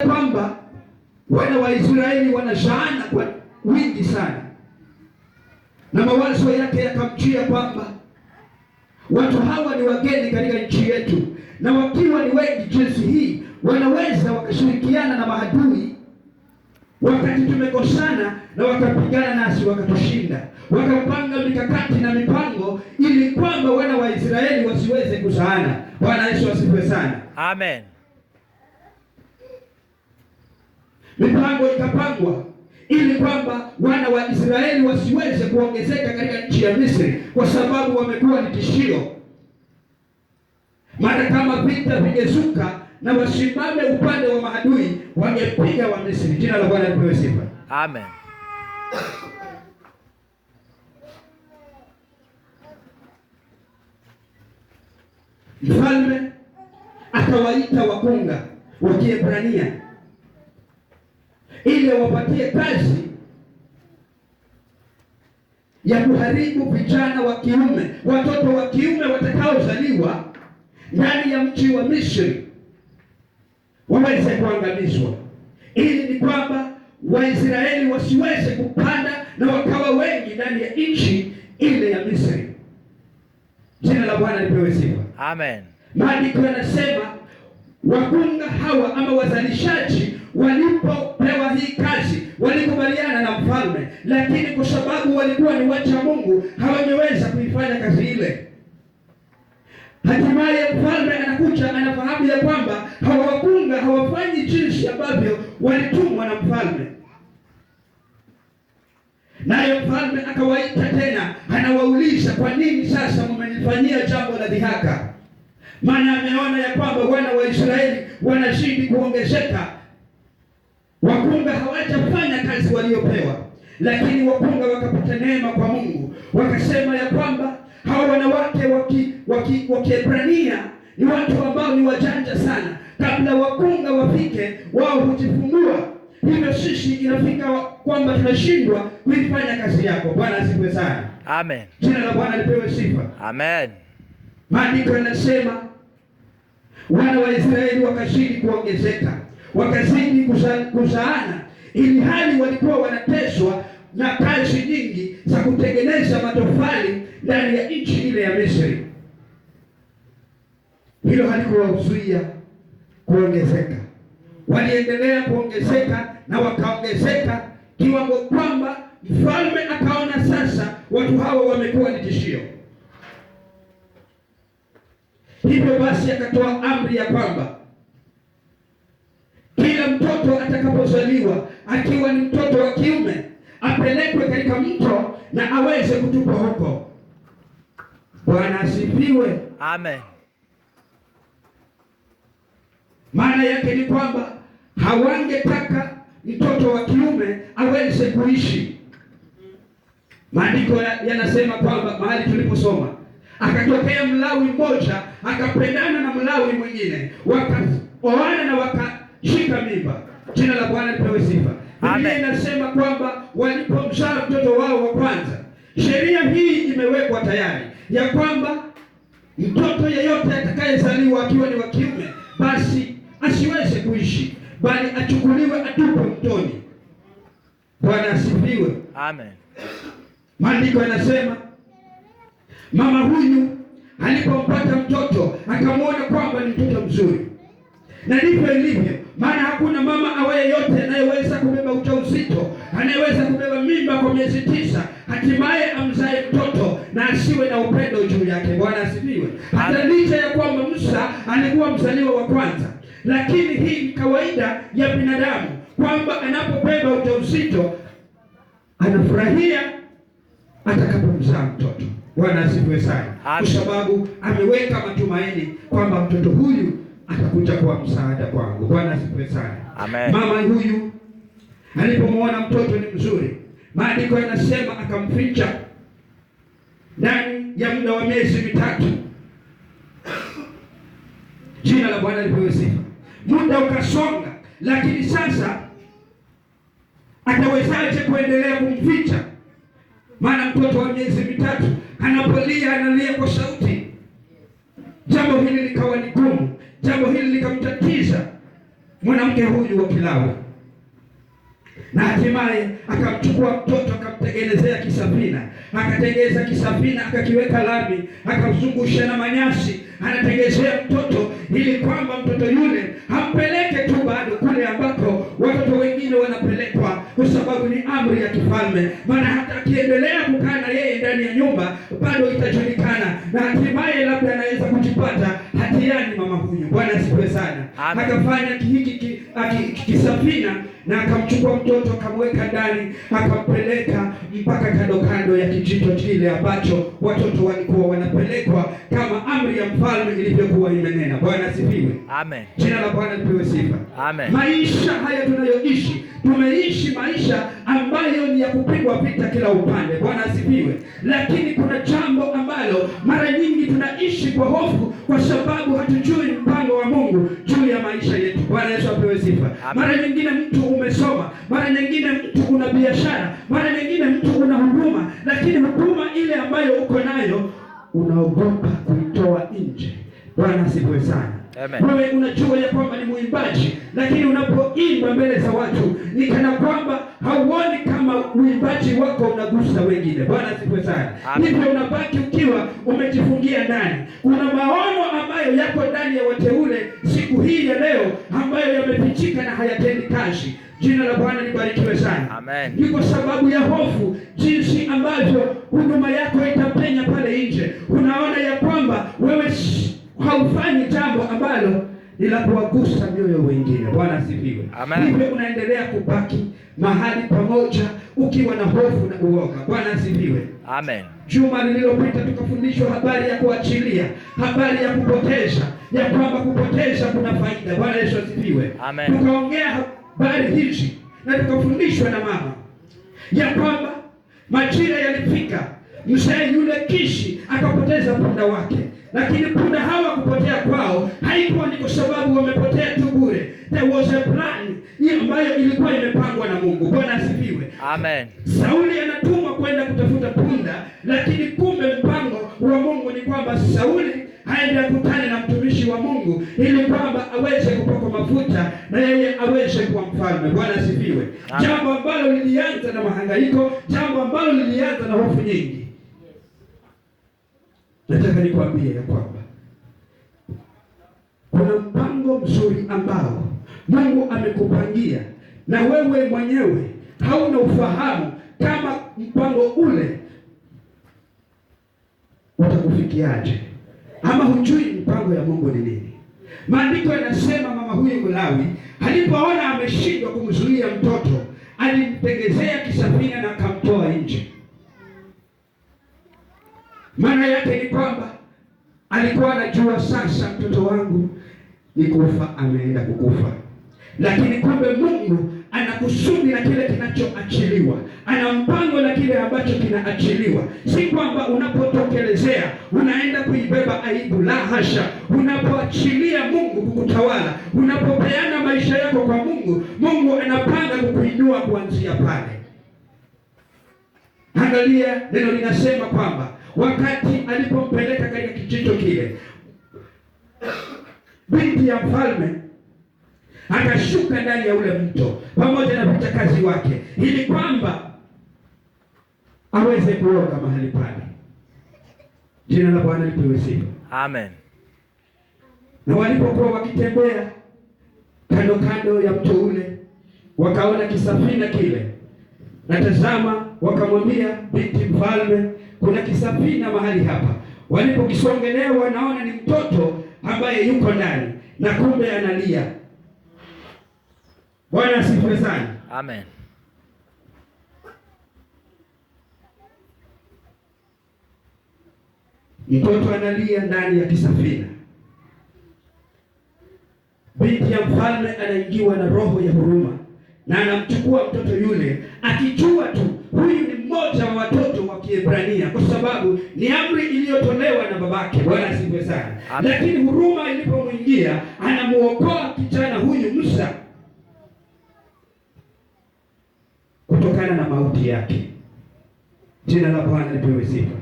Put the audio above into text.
kwamba wana wa Israeli wanazaana kwa wingi sana, na mawazo yake yakamjia kwamba watu hawa ni wageni katika nchi yetu, na wakiwa ni wengi jinsi hii wanaweza wakashirikiana na maadui wakati tumekosana, na wakapigana nasi wakatushinda. Wakapanga mikakati na mipango ili kwamba wana wa Israeli wasiweze kuzaana. Bwana Yesu asifiwe sana. Amen. Mipango ikapangwa ili kwamba wana wa Israeli wasiweze kuongezeka katika nchi ya Misri, kwa sababu wamekuwa ni tishio. Mara kama vita vingezuka na wasimame upande wa maadui, wangepiga wa Misri. Jina la Bwana lipewe sifa. Amen. Mfalme akawaita wakunga wa Kiebrania ili wapatie kazi ya kuharibu vijana wa kiume, watoto wa kiume watakaozaliwa ndani ya mji wa Misri waweze kuangamizwa, ili ni kwamba Waisraeli wasiweze kupanda na wakawa wengi ndani ya nchi ile ya Misri. Jina la Bwana lipewe sifa. Amen. Maandiko yanasema wakunga hawa ama wazalishaji walipopewa hii kazi walikubaliana na mfalme, lakini kwa sababu walikuwa ni wacha Mungu hawangeweza kuifanya kazi ile. Hatimaye mfalme anakuja, anafahamu ya kwamba hawa wakunga hawafanyi jinsi ambavyo walitumwa na mfalme. Naye mfalme akawaita tena, anawauliza, kwa nini sasa mmenifanyia jambo la dhihaka? Maana ameona ya kwamba wana wa Israeli wanazidi kuongezeka. Wakunga hawajafanya kazi waliopewa, lakini wakunga wakapata neema kwa Mungu, wakasema ya kwamba hawa wanawake wa Kiebrania ni watu ambao ni wajanja sana. Kabla wakunga wafike, wao hujifungua. Hivyo sisi inafika kwamba tunashindwa kuifanya kazi yako. Bwana asifiwe sana. Amen. Jina la Bwana lipewe sifa. Amen. Maandiko yanasema wana wa Israeli wakazidi kuongezeka, wakazidi kuzaana, ili hali walikuwa wanateswa na kazi nyingi za kutengeneza matofali ndani ya nchi ile ya Misri. Hilo halikuwazuia kuongezeka. Waliendelea kuongezeka na wakaongezeka kiwango kwamba mfalme akaona sasa watu hawa wamekuwa ni tishio. Hivyo basi akatoa amri ya kwamba kila mtoto atakapozaliwa akiwa ni mtoto wa kiume apelekwe katika mto na aweze kutupwa huko. Bwana asifiwe. Amen. Maana yake ni kwamba hawangetaka mtoto wa kiume aweze kuishi. Maandiko yanasema kwamba mahali tuliposoma, akatokea Mlawi mmoja akapendana na Mlawi mwingine, wakaoana na wakashika mimba. Jina la Bwana lipewe sifa. Biblia inasema kwamba walipomzaa mtoto wao wa kwanza, sheria hii imewekwa tayari ya kwamba mtoto yeyote atakayezaliwa akiwa ni wa kiume basi asiweze kuishi, bali achukuliwe atupwe mtoni. Bwana asifiwe. Amen. Maandiko yanasema mama huyu alipompata mtoto akamwona kwamba ni mtoto mzuri, na ndivyo ilivyo. Maana hakuna mama awaye yote anayeweza kubeba ujauzito, anayeweza kubeba mimba kwa miezi 9 hatimaye amzae mtoto na asiwe na upendo juu yake. Bwana asifiwe. Hata licha ya kwamba Musa alikuwa mzaliwa wa kwanza, lakini hii ni kawaida ya binadamu kwamba anapobeba ujauzito anafurahia atakapomzaa mtoto. Bwana asifiwe sana. Kwa sababu ameweka matumaini kwamba mtoto huyu atakuja kuwa msaada kwangu. Bwana asifiwe sana. Amen. Mama huyu alipomwona mtoto ni mzuri, maandiko yanasema akamficha ndani ya muda wa miezi 3. Jina la Bwana lipewe sifa. Muda ukasonga, lakini sasa atawezaje kuendelea kumficha? Maana mtoto wa miezi 3 anapolia, analia kwa sauti. Jambo hili likawa ni gumu, jambo hili likamtatiza. mwanamke huyu wa Kilawi, na hatimaye akamchukua mtoto akamtengenezea kisafina. Akatengeneza kisafina, akakiweka lami, akamzungusha na manyasi, anatengenezea mtoto ili kwamba mtoto yule hampeleke tu bado kule ambako watoto wengine wanapelekwa, kwa sababu ni amri ya kifalme. Maana hata akiendelea kukaa na yeye ndani ya nyumba bado itajulikana, na hatimaye labda anaweza kujipata hatiani mama huyu. Bwana asifiwe sana. Akafanya hiki kisafina na akamchukua mtoto akamweka ndani, akampeleka mpaka kando kando ya kijito kile ambacho watoto walikuwa wanapelekwa kama amri ya mfalme ilivyokuwa imenena. Bwana asifiwe. Amen. Jina la Bwana lipewe sifa. Amen. Maisha haya tunayoishi, tumeishi maisha ambayo ni ya kupigwa vita kila upande. Bwana asifiwe. Lakini kuna jambo ambalo mara nyingi tunaishi kwa hofu, kwa sababu hatujui mpango wa Mungu juu ya maisha yetu. Bwana Yesu apewe sifa. Mara nyingine mtu umesoma, mara nyingine mtu una biashara, mara nyingine mtu una huduma, lakini huduma ile ambayo uko nayo unaogopa kuitoa nje. Bwana asifiwe sana. Wewe unajua ya kwamba ni mwimbaji, lakini unapoimba mbele za watu ni kana kwamba hauoni kama uimbaji wako unagusa wengine. Bwana asifiwe sana. Hivyo unabaki ukiwa umejifungia ndani. Kuna maono ambayo yako ndani ya wateule siku hii ya leo ambayo yamefichika na hayatendi kazi. Jina la Bwana libarikiwe sana. Amen. Ni kwa sababu ya hofu jinsi ambavyo huduma yako itapenya pale nje. Unaona ya kwamba wewe haufanyi jambo ambalo ni la kuwagusa mioyo wengine. Bwana asifiwe. Hivyo unaendelea kubaki mahali pamoja ukiwa na hofu na uoga. Bwana asifiwe. Amen. Juma lililopita tukafundishwa habari ya kuachilia, habari ya kupoteza, ya kwamba kupoteza kuna faida. Bwana Yesu asifiwe. Amen. Tukaongea habari hizi na tukafundishwa na mama ya kwamba majira yalifika, mzee yule Kishi akapoteza punda wake. Lakini punda hawa kupotea kwao haikuwa ni kwa sababu wamepotea tu bure. There was a plan ambayo ilikuwa imepangwa na Mungu. Bwana asifiwe. Amen. Sauli anatumwa kwenda kutafuta punda, lakini kumbe mpango wa Mungu ni kwamba Sauli aende akutane na mtumishi wa Mungu ili kwamba aweze kupakwa mafuta na yeye aweze kuwa mfalme. Bwana asifiwe. Jambo ambalo lilianza na mahangaiko, jambo ambalo lilianza na hofu nyingi. Nataka nikwambie ya kwamba kuna mpango mzuri ambao Mungu amekupangia, na wewe mwenyewe hauna ufahamu kama mpango ule utakufikiaje, ama hujui mpango ya Mungu ni nini. Maandiko yanasema mama huyu Mlawi alipoona ameshindwa kumzuia mtoto, alimtegezea kisafina na akamtoa nje. Maana yake ni kwamba alikuwa anajua sasa mtoto wangu ni kufa, ameenda kukufa. Lakini kumbe Mungu ana kusudi na kile kinachoachiliwa, ana mpango na kile ambacho kinaachiliwa. Si kwamba unapotokelezea unaenda kuibeba aibu, la hasha. Unapoachilia Mungu kukutawala, unapopeana maisha yako kwa Mungu, Mungu anapanga kukuinua kuanzia pale. Angalia, neno linasema kwamba wakati alipompeleka katika kijito kile, binti ya mfalme akashuka ndani ya ule mto pamoja na mchakazi wake ili kwamba aweze kuoga mahali pale. Jina la Bwana lipewe sifa. Amen. Na walipokuwa wakitembea kando kando ya mto ule, wakaona kisafina kile, na tazama, wakamwambia binti mfalme, kuna kisafina mahali hapa. Walipokisongelea wanaona ni mtoto ambaye yuko ndani na kumbe analia. Bwana asifiwe sana. Amen. Mtoto analia ndani ya kisafina. Binti ya mfalme anaingiwa na roho ya huruma na anamchukua mtoto yule, akijua tu huyu ni mmoja wa watoto wa Kiebrania, kwa sababu ni amri iliyotolewa na babake. Bwana asifiwe sana. Lakini huruma ilipomwingia, anamuokoa kijana huyu Musa kutokana na mauti yake. Jina la Bwana lipewe sifa.